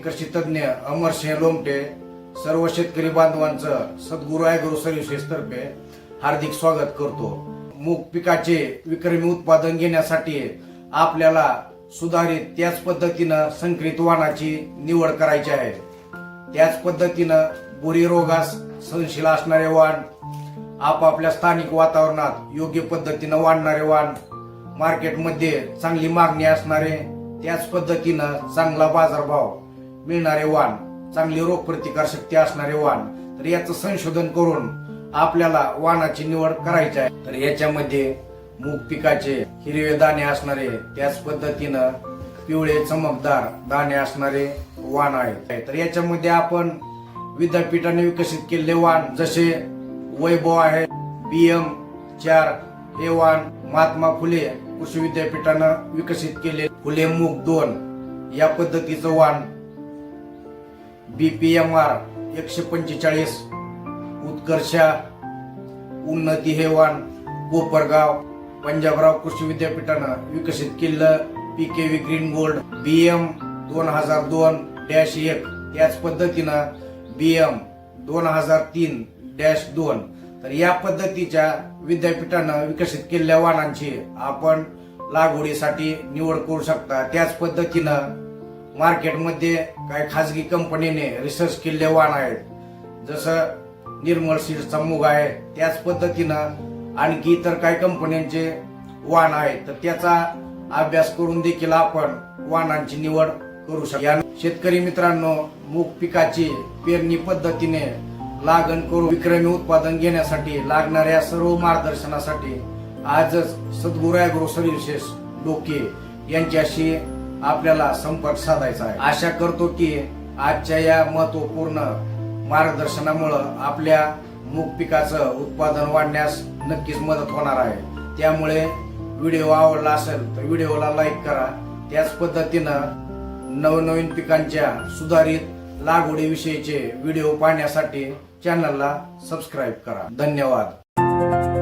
कृषी तज्ञ अमरसिंह लोमटे सर्व शेतकरी बांधवांचं सद्गुरू ॲग्रो सर्व्हिसेस तर्फे हार्दिक स्वागत करतो। मूग पिकाचे विक्रमी उत्पादन घेण्यासाठी आपल्याला सुधारित त्याच पद्धतीनं संकरित वाणाची निवड करायची आहे। त्याच पद्धतीनं बुरी रोगास सहनशील असणारे वाण, आपापल्या स्थानिक वातावरणात योग्य पद्धतीनं वाढणारे वाण, मार्केटमध्ये चांगली मागणी असणारे, त्याच पद्धतीनं चांगला बाजारभाव मिळणारे वाण, चांगली रोगप्रतिकार शक्ती असणारे वाण, तर याचं संशोधन करून आपल्याला वाणाची निवड करायची आहे। तर याच्यामध्ये मूग पिकाचे हिरवे दाणे असणारे, त्याच पद्धतीनं पिवळे चमकदार दाणे असणारे वाण आहे। तर याच्यामध्ये आपण विद्यापीठाने विकसित केलेले वाण जसे वैभव आहे, BM-4 हे वाण, महात्मा फुले कृषी विद्यापीठानं विकसित केले फुले मूग 2 या पद्धतीचं वाण, BPMR 145 उत्कर्षा उन्नती हे वाण, कोपरगाव पंजाबराव कृषी विद्यापीठानं विकसित केलेलं PKV ग्रीन गोल्ड BM 2002-1, त्याच पद्धतीनं BM 2003-2, तर या पद्धतीच्या विद्यापीठानं विकसित केलेल्या वाणांची आपण लागवडीसाठी निवड करू शकता। त्याच पद्धतीनं मार्केटमध्ये काही खाजगी कंपनीने रिसर्च केलेले वाण आहेत, जसं निर्मल सीड्सचा मूग आहे, त्याच पद्धतीनं आणखी इतर काही कंपन्यांचे वाण आहेत, तर त्याचा अभ्यास करून देखील आपण वाणांची निवड करू शकतो। शेतकरी मित्रांनो, मूग पिकाची पेरणी पद्धतीने लागण करून विक्रमी उत्पादन घेण्यासाठी लागणाऱ्या सर्व मार्गदर्शनासाठी आजच सद्गुरू ॲग्रो सर्व्हिसेस डोके यांच्याशी आपल्याला संपर्क साधायचा आहे। आशा करतो की आजच्या या महत्वपूर्ण मार्गदर्शनामुळे आपल्या मूग पिकाचं उत्पादन वाढण्यास नक्कीच मदत होणार आहे। त्यामुळे व्हिडिओ आवडला असेल तर व्हिडिओला लाईक करा। त्याच पद्धतीनं नवनवीन पिकांच्या सुधारित लागवडीविषयीचे व्हिडिओ पाहण्यासाठी चॅनलला सबस्क्राईब करा। धन्यवाद।